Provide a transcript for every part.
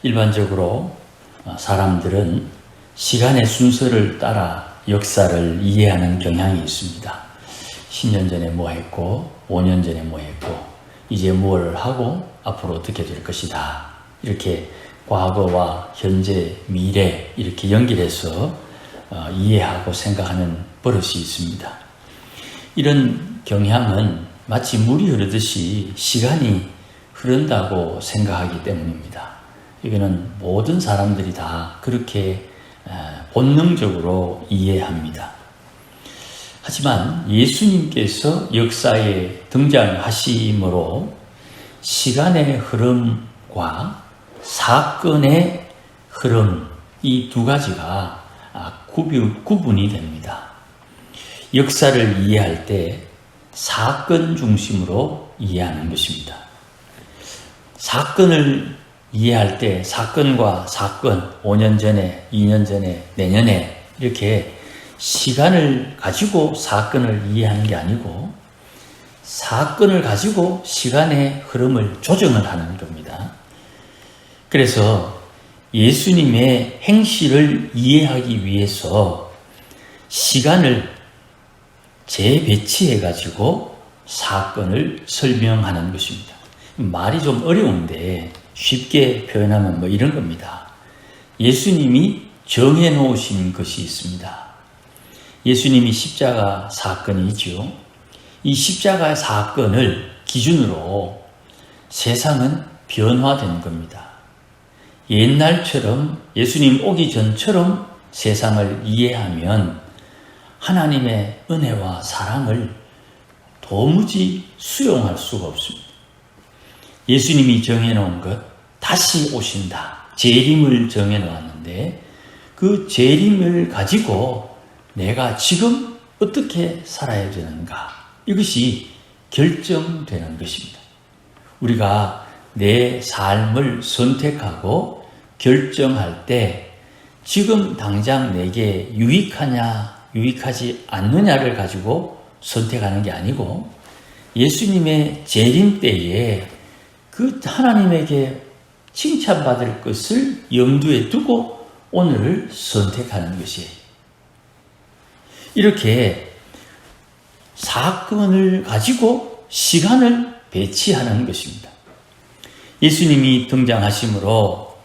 일반적으로 사람들은 시간의 순서를 따라 역사를 이해하는 경향이 있습니다. 10년 전에 뭐 했고 5년 전에 뭐 했고 이제 뭘 하고 앞으로 어떻게 될 것이다. 이렇게 과거와 현재, 미래 이렇게 연결해서 이해하고 생각하는 버릇이 있습니다. 이런 경향은 마치 물이 흐르듯이 시간이 흐른다고 생각하기 때문입니다. 이거는 모든 사람들이 다 그렇게 본능적으로 이해합니다. 하지만 예수님께서 역사에 등장하심으로 시간의 흐름과 사건의 흐름, 이 두 가지가 구분이 됩니다. 역사를 이해할 때 사건 중심으로 이해하는 것입니다. 사건을 이해할 때 사건과 사건, 5년 전에, 2년 전에, 내년에 이렇게 시간을 가지고 사건을 이해하는 게 아니고 사건을 가지고 시간의 흐름을 조정을 하는 겁니다. 그래서 예수님의 행실을 이해하기 위해서 시간을 재배치해 가지고 사건을 설명하는 것입니다. 말이 좀 어려운데 쉽게 표현하면 뭐 이런 겁니다. 예수님이 정해 놓으신 것이 있습니다. 예수님이 십자가 사건이죠. 이 십자가 사건을 기준으로 세상은 변화된 겁니다. 옛날처럼 예수님 오기 전처럼 세상을 이해하면 하나님의 은혜와 사랑을 도무지 수용할 수가 없습니다. 예수님이 정해놓은 것, 다시 오신다. 재림을 정해놓았는데 그 재림을 가지고 내가 지금 어떻게 살아야 되는가? 이것이 결정되는 것입니다. 우리가 내 삶을 선택하고 결정할 때 지금 당장 내게 유익하냐, 유익하지 않느냐를 가지고 선택하는 게 아니고 예수님의 재림 때에 그 하나님에게 칭찬받을 것을 염두에 두고 오늘을 선택하는 것이에요. 이렇게 사건을 가지고 시간을 배치하는 것입니다. 예수님이 등장하심으로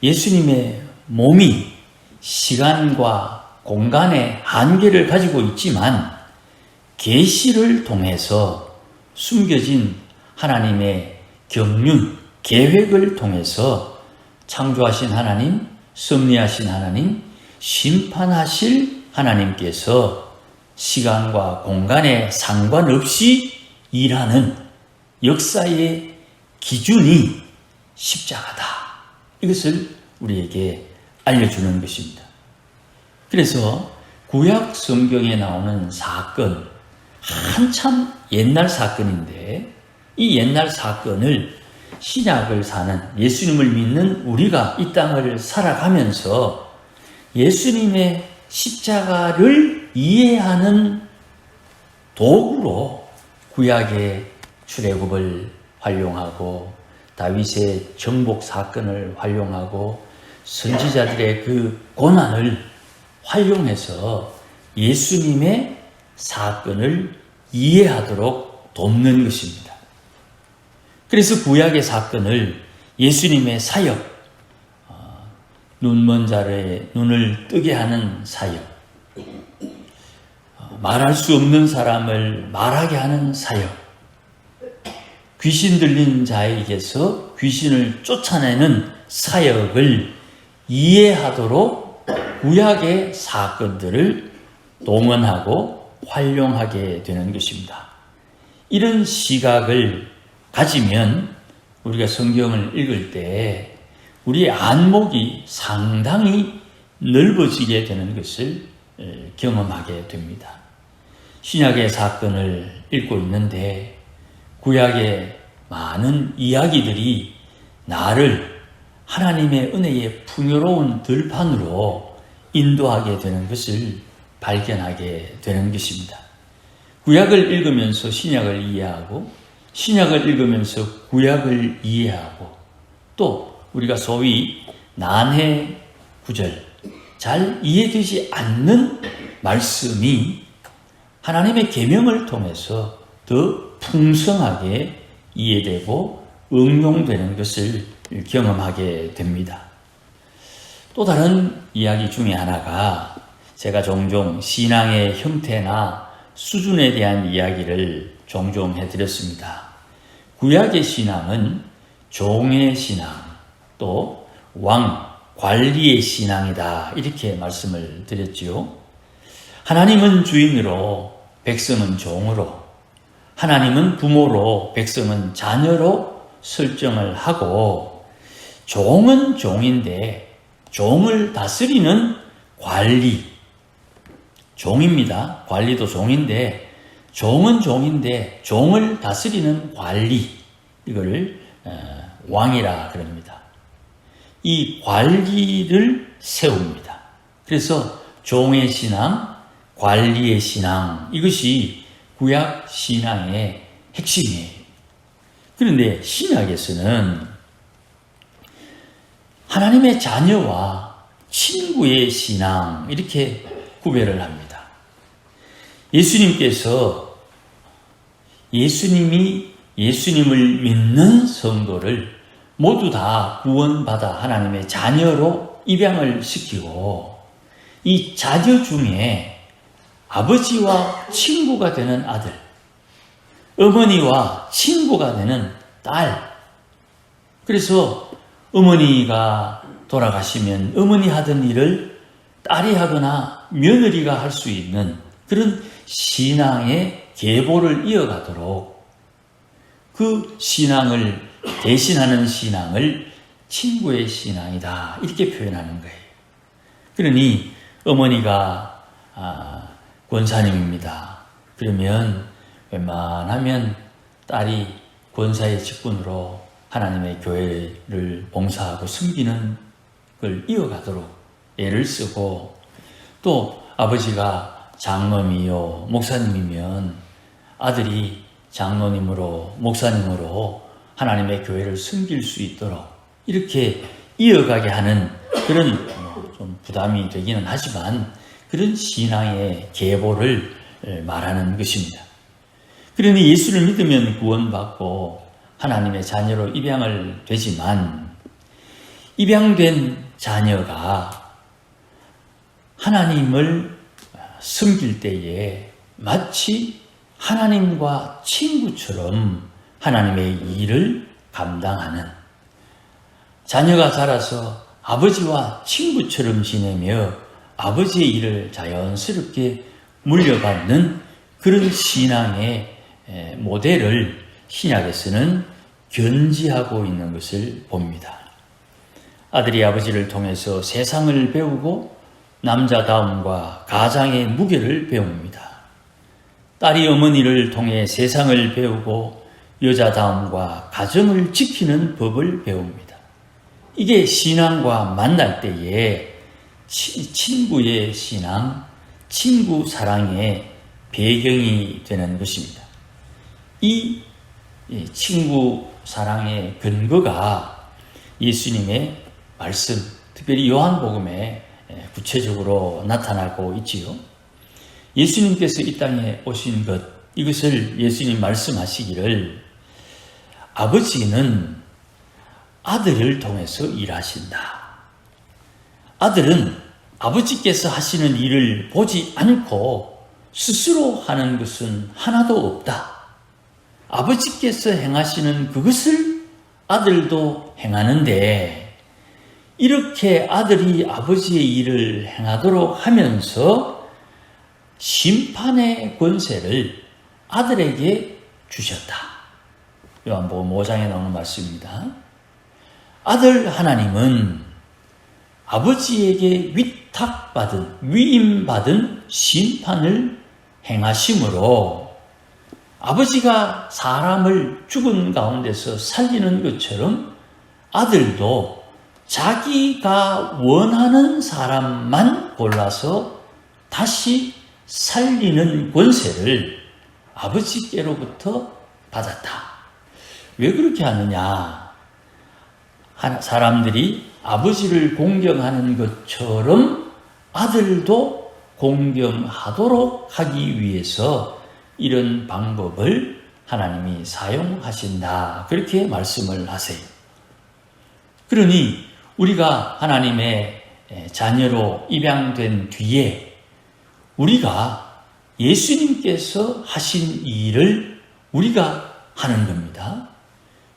예수님의 몸이 시간과 공간의 한계를 가지고 있지만 계시를 통해서 숨겨진 하나님의 경륜, 계획을 통해서 창조하신 하나님, 섭리하신 하나님, 심판하실 하나님께서 시간과 공간에 상관없이 일하는 역사의 기준이 십자가다. 이것을 우리에게 알려주는 것입니다. 그래서 구약 성경에 나오는 사건, 한참 옛날 사건인데 이 옛날 사건을 신약을 사는 예수님을 믿는 우리가 이 땅을 살아가면서 예수님의 십자가를 이해하는 도구로 구약의 출애굽을 활용하고 다윗의 정복 사건을 활용하고 선지자들의 그 고난을 활용해서 예수님의 사건을 이해하도록 돕는 것입니다. 그래서 구약의 사건을 예수님의 사역, 눈먼 자의 눈을 뜨게 하는 사역, 말할 수 없는 사람을 말하게 하는 사역, 귀신 들린 자에게서 귀신을 쫓아내는 사역을 이해하도록 구약의 사건들을 동원하고 활용하게 되는 것입니다. 이런 시각을 가지면 우리가 성경을 읽을 때 우리의 안목이 상당히 넓어지게 되는 것을 경험하게 됩니다. 신약의 사건을 읽고 있는데 구약의 많은 이야기들이 나를 하나님의 은혜의 풍요로운 들판으로 인도하게 되는 것을 발견하게 되는 것입니다. 구약을 읽으면서 신약을 이해하고 신약을 읽으면서 구약을 이해하고 또 우리가 소위 난해 구절, 잘 이해되지 않는 말씀이 하나님의 계명을 통해서 더 풍성하게 이해되고 응용되는 것을 경험하게 됩니다. 또 다른 이야기 중에 하나가 제가 종종 신앙의 형태나 수준에 대한 이야기를 종종 해드렸습니다. 구약의 신앙은 종의 신앙, 또 왕, 관리의 신앙이다 이렇게 말씀을 드렸지요. 하나님은 주인으로, 백성은 종으로, 하나님은 부모로, 백성은 자녀로 설정을 하고, 종은 종인데 종을 다스리는 관리, 종입니다. 관리도 종인데 종은 종인데 종을 다스리는 관리, 이거를 왕이라 그럽니다. 이 관리를 세웁니다. 그래서 종의 신앙, 관리의 신앙, 이것이 구약 신앙의 핵심이에요. 그런데 신약에서는 하나님의 자녀와 친구의 신앙, 이렇게 구별을 합니다. 예수님께서 예수님을 믿는 성도를 모두 다 구원받아 하나님의 자녀로 입양을 시키고, 이 자녀 중에 아버지와 친구가 되는 아들, 어머니와 친구가 되는 딸, 그래서 어머니가 돌아가시면 어머니 하던 일을 딸이 하거나 며느리가 할 수 있는 그런 신앙의 계보를 이어가도록, 그 신앙을 대신하는 신앙을 친구의 신앙이다 이렇게 표현하는 거예요. 그러니 어머니가 권사님입니다. 그러면 웬만하면 딸이 권사의 직분으로 하나님의 교회를 봉사하고 섬기는 걸 이어가도록 애를 쓰고, 또 아버지가 장로님이요 목사님이면 아들이 장로님으로 목사님으로 하나님의 교회를 섬길 수 있도록 이렇게 이어가게 하는 그런 좀 부담이 되기는 하지만 그런 신앙의 계보를 말하는 것입니다. 그러니 예수를 믿으면 구원받고 하나님의 자녀로 입양을 되지만, 입양된 자녀가 하나님을 섬길 때에 마치 하나님과 친구처럼 하나님의 일을 감당하는, 자녀가 자라서 아버지와 친구처럼 지내며 아버지의 일을 자연스럽게 물려받는 그런 신앙의 모델을 신약에서는 견지하고 있는 것을 봅니다. 아들이 아버지를 통해서 세상을 배우고 남자다움과 가장의 무게를 배웁니다. 딸이 어머니를 통해 세상을 배우고 여자다움과 가정을 지키는 법을 배웁니다. 이게 신앙과 만날 때에 친구의 신앙, 친구 사랑의 배경이 되는 것입니다. 이 친구 사랑의 근거가 예수님의 말씀, 특별히 요한복음에 구체적으로 나타나고 있지요. 예수님께서 이 땅에 오신 것, 이것을 예수님 말씀하시기를 아버지는 아들을 통해서 일하신다. 아들은 아버지께서 하시는 일을 보지 않고 스스로 하는 것은 하나도 없다. 아버지께서 행하시는 그것을 아들도 행하는데, 이렇게 아들이 아버지의 일을 행하도록 하면서 심판의 권세를 아들에게 주셨다. 요한복음 5장에 나오는 말씀입니다. 아들 하나님은 아버지에게 위임받은 심판을 행하심으로, 아버지가 사람을 죽은 가운데서 살리는 것처럼 아들도 자기가 원하는 사람만 골라서 다시 살리는 권세를 아버지께로부터 받았다. 왜 그렇게 하느냐? 사람들이 아버지를 공경하는 것처럼 아들도 공경하도록 하기 위해서 이런 방법을 하나님이 사용하신다. 그렇게 말씀을 하세요. 그러니 우리가 하나님의 자녀로 입양된 뒤에 우리가 예수님께서 하신 일을 우리가 하는 겁니다.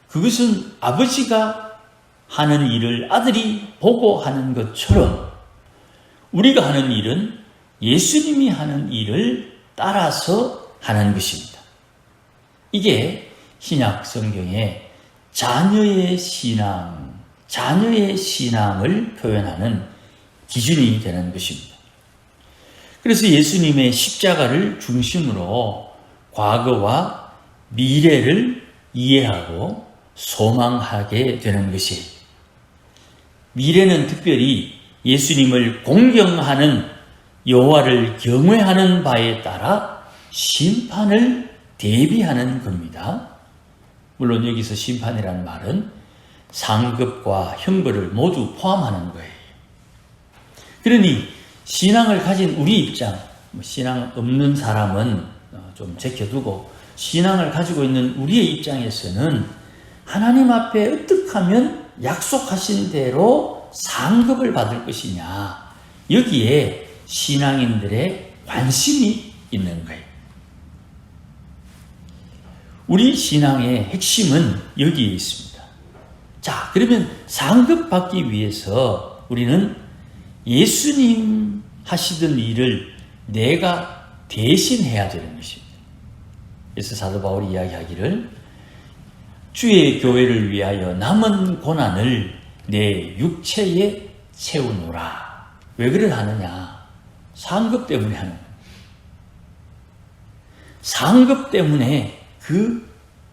그것은 아버지가 하는 일을 아들이 보고 하는 것처럼 우리가 하는 일은 예수님이 하는 일을 따라서 하는 것입니다. 이게 신약 성경의 자녀의 신앙을 표현하는 기준이 되는 것입니다. 그래서 예수님의 십자가를 중심으로 과거와 미래를 이해하고 소망하게 되는 것이에요. 미래는 특별히 예수님을 공경하는 여호와를 경외하는 바에 따라 심판을 대비하는 겁니다. 물론 여기서 심판이라는 말은 상급과 형벌을 모두 포함하는 거예요. 그러니 신앙을 가진 우리 입장, 신앙 없는 사람은 좀 제껴두고 신앙을 가지고 있는 우리의 입장에서는 하나님 앞에 어떻게 하면 약속하신 대로 상급을 받을 것이냐, 여기에 신앙인들의 관심이 있는 거예요. 우리 신앙의 핵심은 여기에 있습니다. 자, 그러면 상급 받기 위해서 우리는 예수님 하시던 일을 내가 대신해야 되는 것입니다. 그래서 사도 바울이 이야기하기를 주의 교회를 위하여 남은 고난을 내 육체에 채우노라. 왜 그를 하느냐? 상급 때문에 하는 거예요. 상급 때문에 그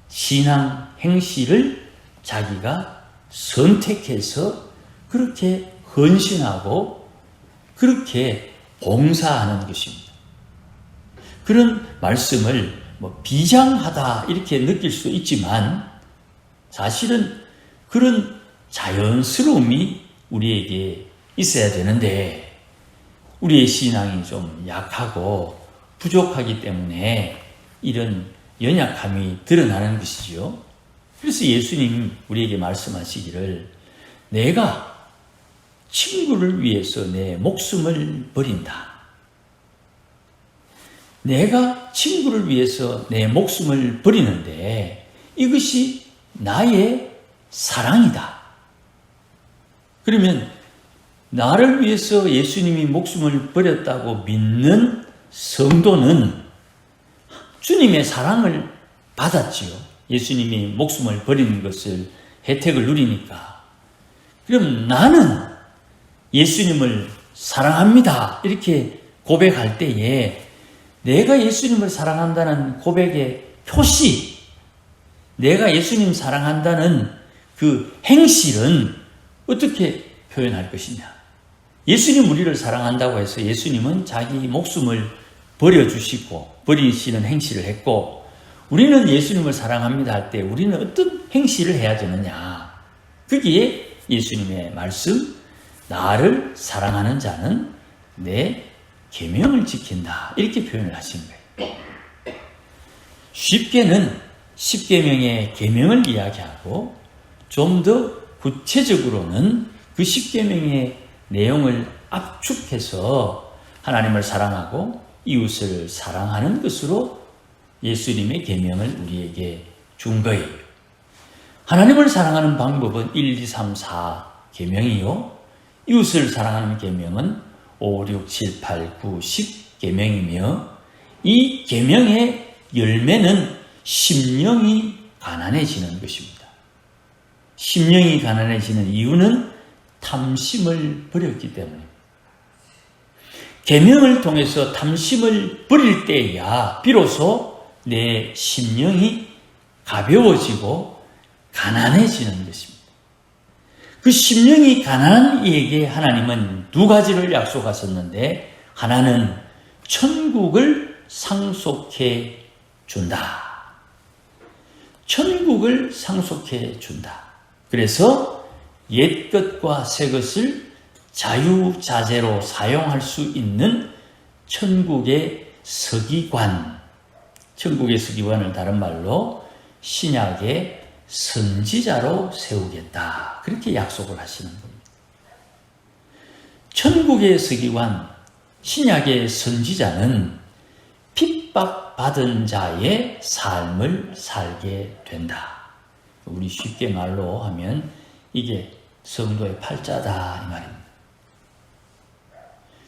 신앙 행실을 자기가 선택해서 그렇게 헌신하고 그렇게 봉사하는 것입니다. 그런 말씀을 비장하다 이렇게 느낄 수 있지만 사실은 그런 자연스러움이 우리에게 있어야 되는데 우리의 신앙이 좀 약하고 부족하기 때문에 이런 연약함이 드러나는 것이지요. 그래서 예수님 우리에게 말씀하시기를 내가 친구를 위해서 내 목숨을 버린다. 내가 친구를 위해서 내 목숨을 버리는데 이것이 나의 사랑이다. 그러면 나를 위해서 예수님이 목숨을 버렸다고 믿는 성도는 주님의 사랑을 받았지요. 예수님이 목숨을 버리는 것을 혜택을 누리니까. 그럼 나는 예수님을 사랑합니다. 이렇게 고백할 때에 내가 예수님을 사랑한다는 고백의 표시, 내가 예수님 사랑한다는 그 행실은 어떻게 표현할 것이냐. 예수님 우리를 사랑한다고 해서 예수님은 자기 목숨을 버려주시고 버리시는 행실을 했고 우리는 예수님을 사랑합니다 할 때 우리는 어떤 행실을 해야 되느냐. 거기에 예수님의 말씀, 나를 사랑하는 자는 내 계명을 지킨다. 이렇게 표현을 하신 거예요. 쉽게는 10계명의 계명을 이야기하고 좀 더 구체적으로는 그 10계명의 내용을 압축해서 하나님을 사랑하고 이웃을 사랑하는 것으로 예수님의 계명을 우리에게 준 거예요. 하나님을 사랑하는 방법은 1, 2, 3, 4 계명이요. 이웃을 사랑하는 계명은 5, 6, 7, 8, 9, 10 계명이며 이 계명의 열매는 심령이 가난해지는 것입니다. 심령이 가난해지는 이유는 탐심을 버렸기 때문입니다. 계명을 통해서 탐심을 버릴 때야 비로소 내 심령이 가벼워지고 가난해지는 것입니다. 그 심령이 가난한 이에게 하나님은 두 가지를 약속하셨는데 하나는 천국을 상속해 준다. 천국을 상속해 준다. 그래서 옛것과 새것을 자유자재로 사용할 수 있는 천국의 서기관, 천국의 서기관을 다른 말로 신약의 선지자로 세우겠다. 그렇게 약속을 하시는 겁니다. 천국의 서기관, 신약의 선지자는 핍박받은 자의 삶을 살게 된다. 우리 쉽게 말로 하면 이게 성도의 팔자다 이 말입니다.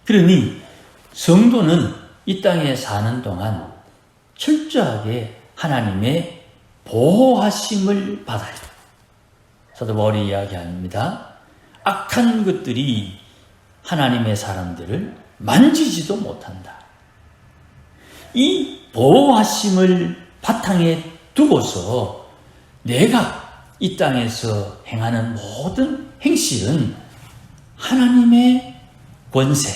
그러니 성도는 이 땅에 사는 동안 철저하게 하나님의 보호하심을 받아요. 사도 바울이 이야기합니다. 악한 것들이 하나님의 사람들을 만지지도 못한다. 이 보호하심을 바탕에 두고서 내가 이 땅에서 행하는 모든 행실은 하나님의 권세,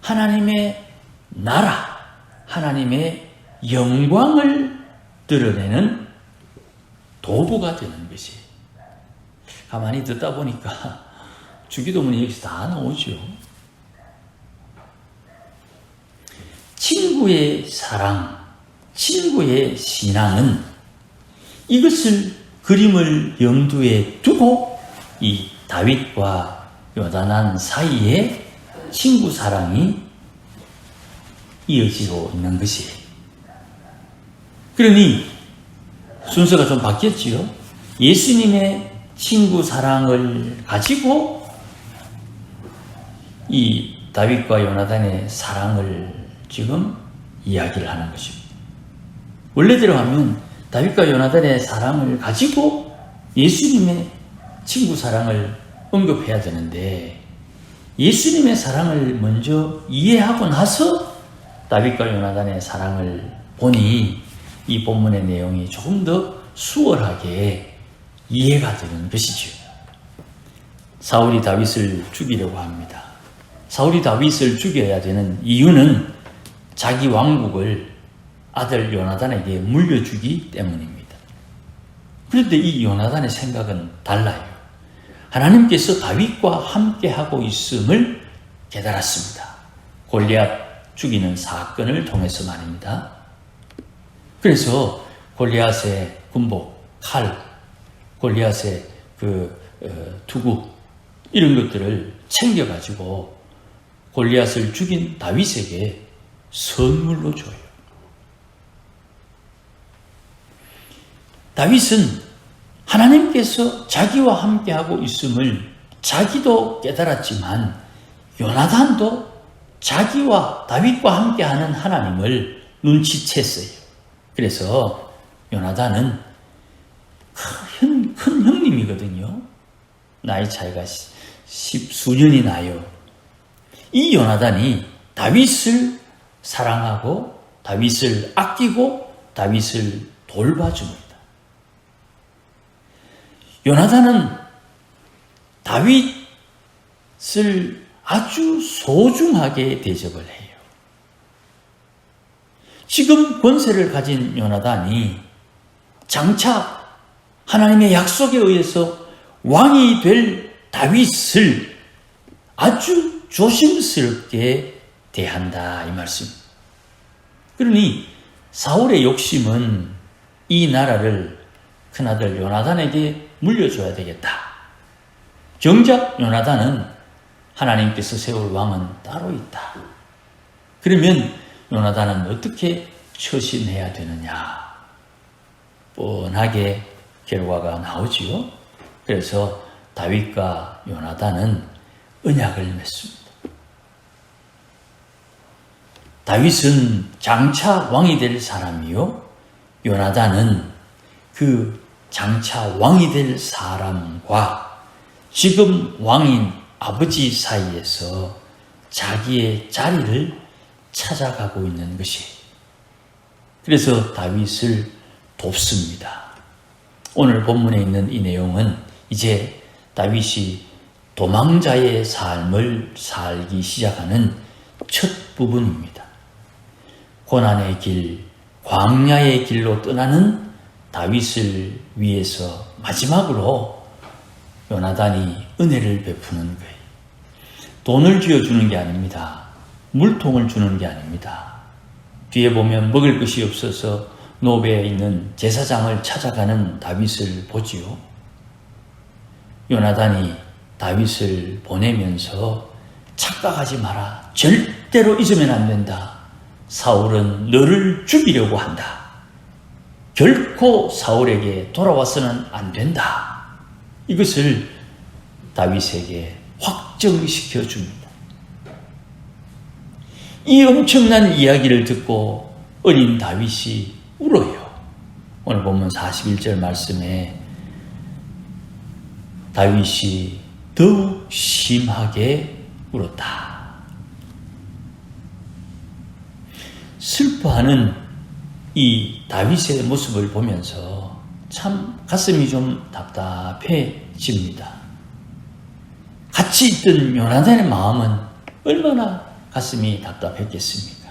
하나님의 나라, 하나님의 영광을 드러내는 도구가 되는 것이. 가만히 듣다 보니까 주기도문이 여기서 다 나오죠. 친구의 사랑, 친구의 신앙은 이것을 그림을 염두에 두고 이 다윗과 요나단 사이에 친구 사랑이 이어지고 있는 것이에요. 그러니 순서가 좀 바뀌었지요. 예수님의 친구 사랑을 가지고 이 다윗과 요나단의 사랑을 지금 이야기를 하는 것입니다. 원래대로 하면 다윗과 요나단의 사랑을 가지고 예수님의 친구 사랑을 언급해야 되는데 예수님의 사랑을 먼저 이해하고 나서 다윗과 요나단의 사랑을 보니 이 본문의 내용이 조금 더 수월하게 이해가 되는 것이죠. 사울이 다윗을 죽이려고 합니다. 사울이 다윗을 죽여야 되는 이유는 자기 왕국을 아들 요나단에게 물려주기 때문입니다. 그런데 이 요나단의 생각은 달라요. 하나님께서 다윗과 함께하고 있음을 깨달았습니다. 골리앗 죽이는 사건을 통해서 말입니다. 그래서 골리앗의 군복, 칼, 골리앗의 투구 이런 것들을 챙겨가지고 골리앗을 죽인 다윗에게 선물로 줘요. 다윗은 하나님께서 자기와 함께하고 있음을 자기도 깨달았지만 요나단도 자기와 다윗과 함께하는 하나님을 눈치챘어요. 그래서 요나단은 큰 형님이거든요. 나이 차이가 십수년이 나요. 이 요나단이 다윗을 사랑하고 다윗을 아끼고 다윗을 돌봐줍니다. 요나단은 다윗을 아주 소중하게 대접을 해요. 지금 권세를 가진 요나단이 장차 하나님의 약속에 의해서 왕이 될 다윗을 아주 조심스럽게 대한다 이 말씀입니다. 그러니 사울의 욕심은 이 나라를 큰아들 요나단에게 물려줘야 되겠다. 정작 요나단은 하나님께서 세울 왕은 따로 있다. 그러면 요나단은 어떻게 처신해야 되느냐? 뻔하게 결과가 나오지요. 그래서 다윗과 요나단은 언약을 맺습니다. 다윗은 장차 왕이 될 사람이요. 요나단은 그 장차 왕이 될 사람과 지금 왕인 아버지 사이에서 자기의 자리를 찾아가고 있는 것이. 그래서 다윗을 돕습니다. 오늘 본문에 있는 이 내용은 이제 다윗이 도망자의 삶을 살기 시작하는 첫 부분입니다. 고난의 길, 광야의 길로 떠나는 다윗을 위해서 마지막으로 요나단이 은혜를 베푸는 거예요. 돈을 쥐어주는 게 아닙니다. 물통을 주는 게 아닙니다. 뒤에 보면 먹을 것이 없어서 노베에 있는 제사장을 찾아가는 다윗을 보지요. 요나단이 다윗을 보내면서 착각하지 마라. 절대로 잊으면 안 된다. 사울은 너를 죽이려고 한다. 결코 사울에게 돌아와서는 안 된다. 이것을 다윗에게 확정시켜 줍니다. 이 엄청난 이야기를 듣고 어린 다윗이 울어요. 오늘 보면 41절 말씀에 다윗이 더욱 심하게 울었다. 슬퍼하는 이 다윗의 모습을 보면서 참 가슴이 좀 답답해집니다. 같이 있던 요나단의 마음은 얼마나 가슴이 답답했겠습니까?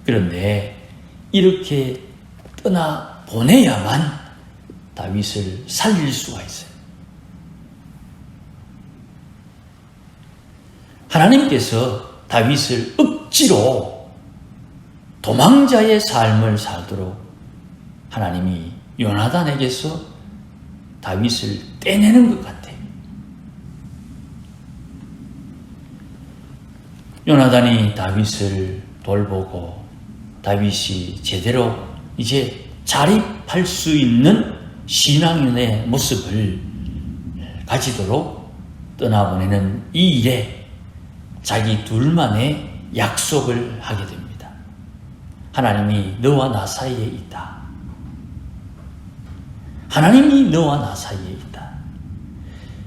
그런데 이렇게 떠나 보내야만 다윗을 살릴 수가 있어요. 하나님께서 다윗을 억지로 도망자의 삶을 살도록 하나님이 요나단에게서 다윗을 떼내는 것 같아요. 요나단이 다윗을 돌보고 다윗이 제대로 이제 자립할 수 있는 신앙인의 모습을 가지도록 떠나보내는 이 일에 자기 둘만의 약속을 하게 됩니다. 하나님이 너와 나 사이에 있다. 하나님이 너와 나 사이에 있다.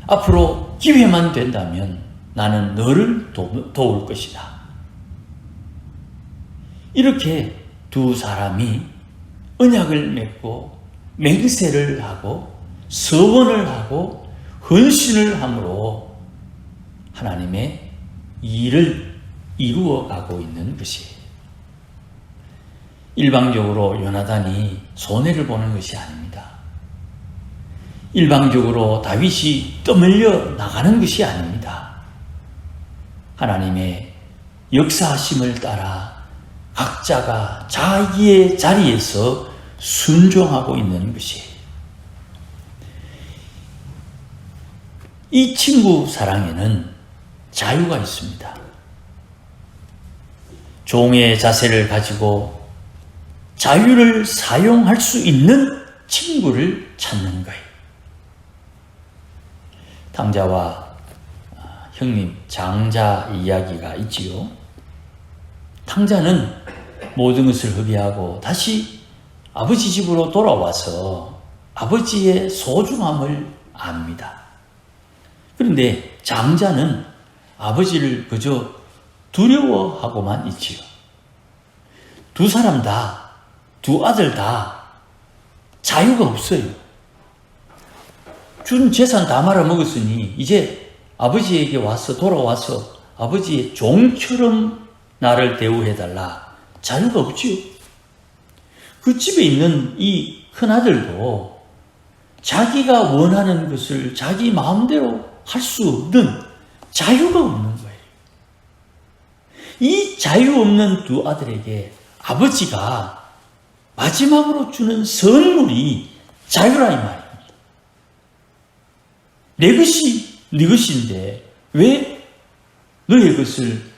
앞으로 기회만 된다면 나는 너를 도울 것이다. 이렇게 두 사람이 언약을 맺고 맹세를 하고 서원을 하고 헌신을 함으로 하나님의 일을 이루어가고 있는 것이에요. 일방적으로 요나단이 손해를 보는 것이 아닙니다. 일방적으로 다윗이 떠밀려 나가는 것이 아닙니다. 하나님의 역사하심을 따라 각자가 자기의 자리에서 순종하고 있는 것이에요. 이 친구 사랑에는 자유가 있습니다. 종의 자세를 가지고 자유를 사용할 수 있는 친구를 찾는 거예요. 탕자와 형님, 장자 이야기가 있지요. 탕자는 모든 것을 허비하고 다시 아버지 집으로 돌아와서 아버지의 소중함을 압니다. 그런데 장자는 아버지를 그저 두려워하고만 있지요. 두 사람 다, 두 아들 다 자유가 없어요. 준 재산 다 말아먹었으니 이제 아버지에게 돌아와서 아버지의 종처럼 나를 대우해달라. 자유가 없지요. 그 집에 있는 이 큰아들도 자기가 원하는 것을 자기 마음대로 할 수 없는 자유가 없는 거예요. 이 자유 없는 두 아들에게 아버지가 마지막으로 주는 선물이 자유라 이 말입니다. 내 것이 네 것인데 왜 너의 것을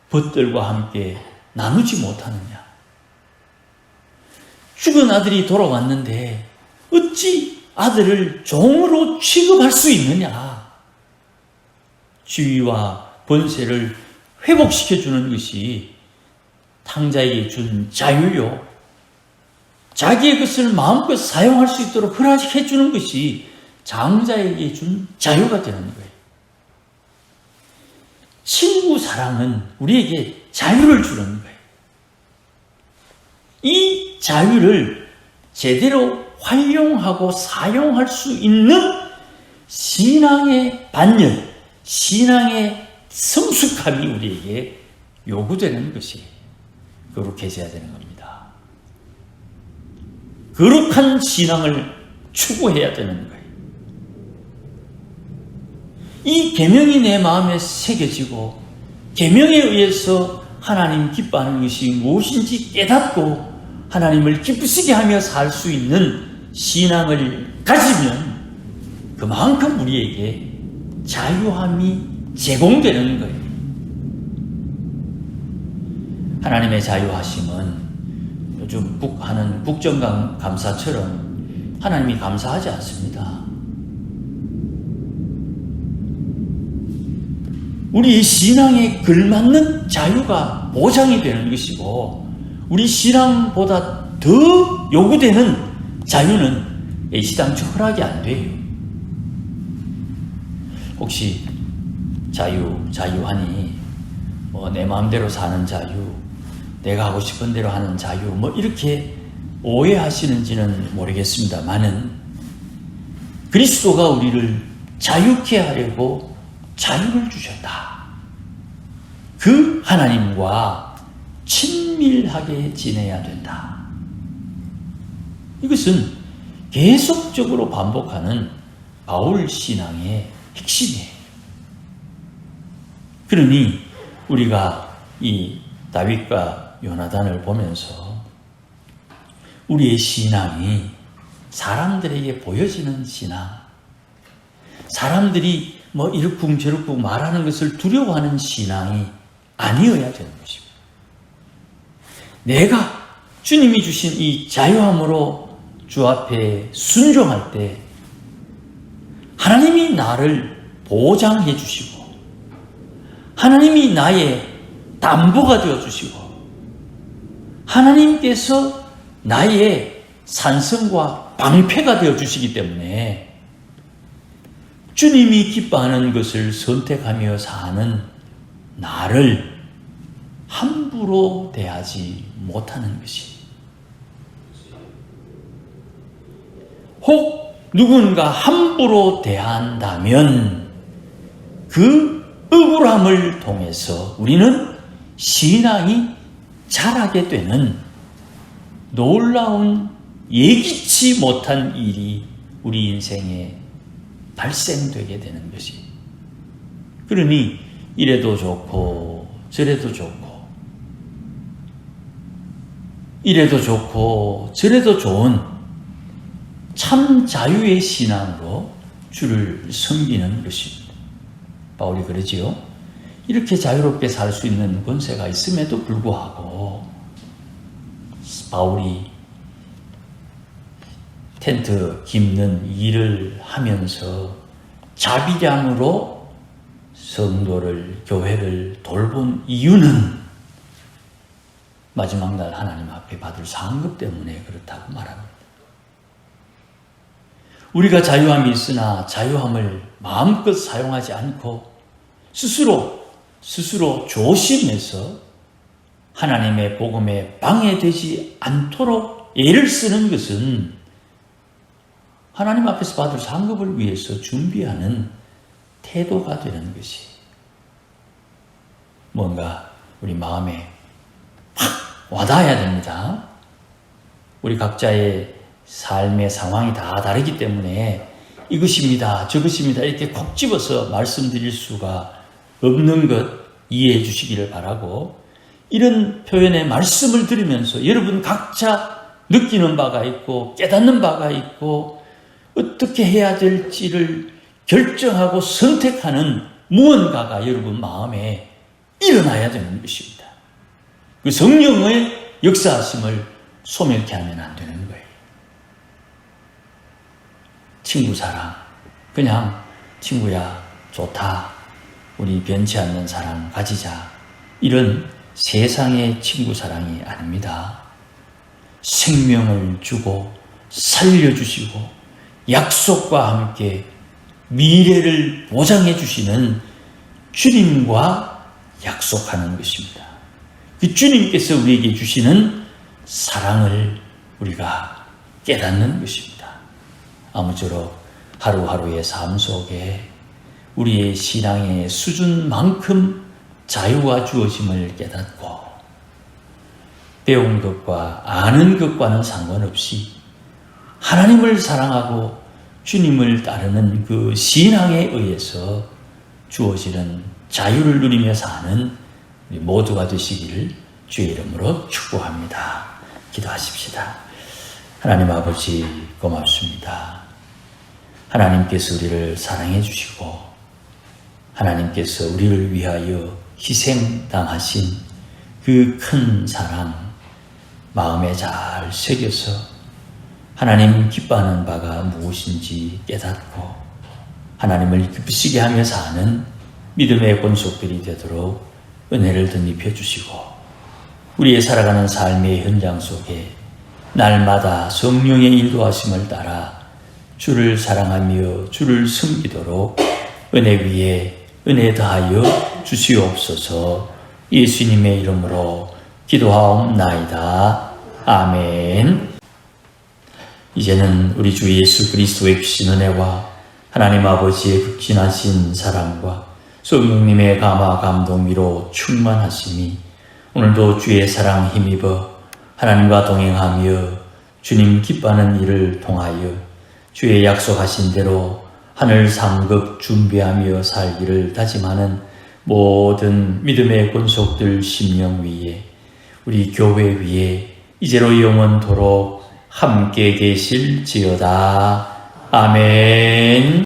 벗들과 함께 나누지 못하느냐? 죽은 아들이 돌아왔는데 어찌 아들을 종으로 취급할 수 있느냐? 지위와 번세를 회복시켜주는 것이 탕자에게 준 자유요. 자기의 것을 마음껏 사용할 수 있도록 허락해 주는 것이 장자에게 준 자유가 되는 거예요. 친구 사랑은 우리에게 자유를 주는 거예요. 이 자유를 제대로 활용하고 사용할 수 있는 신앙의 반열, 신앙의 성숙함이 우리에게 요구되는 것이 거룩해져야 되는 겁니다. 거룩한 신앙을 추구해야 되는 거예요. 이 계명이 내 마음에 새겨지고 계명에 의해서 하나님 기뻐하는 것이 무엇인지 깨닫고 하나님을 기쁘시게 하며 살 수 있는 신앙을 가지면 그만큼 우리에게 자유함이 제공되는 거예요. 하나님의 자유하심은 요즘 하는 국정감사처럼 하나님이 감사하지 않습니다. 우리 신앙에 걸맞는 자유가 보장이 되는 것이고 우리 신앙보다 더 요구되는 자유는 애시당초 허락이 안 돼요. 혹시 자유하니 내 마음대로 사는 자유, 내가 하고 싶은 대로 하는 자유 이렇게 오해하시는지는 모르겠습니다만은 그리스도가 우리를 자유케 하려고 자유를 주셨다. 그 하나님과 친밀하게 지내야 된다. 이것은 계속적으로 반복하는 바울 신앙의 핵심이에요. 그러니 우리가 이 다윗과 요나단을 보면서 우리의 신앙이 사람들에게 보여지는 신앙, 사람들이 이렇쿵저렇쿵 말하는 것을 두려워하는 신앙이 아니어야 되는 것입니다. 내가 주님이 주신 이 자유함으로 주 앞에 순종할 때 하나님이 나를 보장해 주시고 하나님이 나의 담보가 되어 주시고 하나님께서 나의 산성과 방패가 되어 주시기 때문에 주님이 기뻐하는 것을 선택하며 사는 나를 함부로 대하지 못하는 것이, 혹 누군가 함부로 대한다면 그 억울함을 통해서 우리는 신앙이 자라게 되는 놀라운 예기치 못한 일이 우리 인생에 발생되게 되는 것이. 그러니 이래도 좋고 저래도 좋고 이래도 좋고 저래도 좋은 참 자유의 신앙으로 주를 섬기는 것입니다. 바울이 그러지요. 이렇게 자유롭게 살 수 있는 권세가 있음에도 불구하고 바울이 텐트 깁는 일을 하면서 자비량으로 성도를, 교회를 돌본 이유는 마지막 날 하나님 앞에 받을 상급 때문에 그렇다고 말합니다. 우리가 자유함이 있으나 자유함을 마음껏 사용하지 않고 스스로 조심해서 하나님의 복음에 방해되지 않도록 애를 쓰는 것은 하나님 앞에서 받을 상급을 위해서 준비하는 태도가 되는 것이, 뭔가 우리 마음에 팍 와닿아야 됩니다. 우리 각자의 삶의 상황이 다 다르기 때문에 이것입니다, 저것입니다 이렇게 콕 집어서 말씀드릴 수가 없는 것 이해해 주시기를 바라고, 이런 표현의 말씀을 들으면서 여러분 각자 느끼는 바가 있고 깨닫는 바가 있고 어떻게 해야 될지를 결정하고 선택하는 무언가가 여러분 마음에 일어나야 되는 것입니다. 그 성령의 역사하심을 소멸케 하면 안 되는 거예요. 친구 사랑, 그냥 친구야 좋다, 우리 변치 않는 사랑 가지자, 이런 세상의 친구 사랑이 아닙니다. 생명을 주고 살려주시고 약속과 함께 미래를 보장해 주시는 주님과 약속하는 것입니다. 그 주님께서 우리에게 주시는 사랑을 우리가 깨닫는 것입니다. 아무쪼록 하루하루의 삶 속에 우리의 신앙의 수준만큼 자유가 주어짐을 깨닫고 배운 것과 아는 것과는 상관없이 하나님을 사랑하고 주님을 따르는 그 신앙에 의해서 주어지는 자유를 누리며 사는 우리 모두가 되시기를 주의 이름으로 축복합니다. 기도하십시다. 하나님 아버지 고맙습니다. 하나님께서 우리를 사랑해 주시고 하나님께서 우리를 위하여 희생당하신 그 큰 사랑 마음에 잘 새겨서 하나님 기뻐하는 바가 무엇인지 깨닫고 하나님을 기쁘시게 하며 사는 믿음의 권속들이 되도록 은혜를 덧입혀 주시고 우리의 살아가는 삶의 현장 속에 날마다 성령의 인도하심을 따라 주를 사랑하며 주를 섬기도록 은혜 위에 은혜 더하여 주시옵소서. 예수님의 이름으로 기도하옵나이다. 아멘. 이제는 우리 주 예수 그리스도의 크신 은혜와 하나님 아버지의 극진하신 사랑과 성령님의 감화 감동 위로 충만하심이 오늘도 주의 사랑 힘입어 하나님과 동행하며 주님 기뻐하는 일을 통하여 주의 약속하신 대로 하늘 상급 준비하며 살기를 다짐하는 모든 믿음의 권속들 심령 위에 우리 교회 위에 이제로 영원토록 함께 계실지어다. 아멘.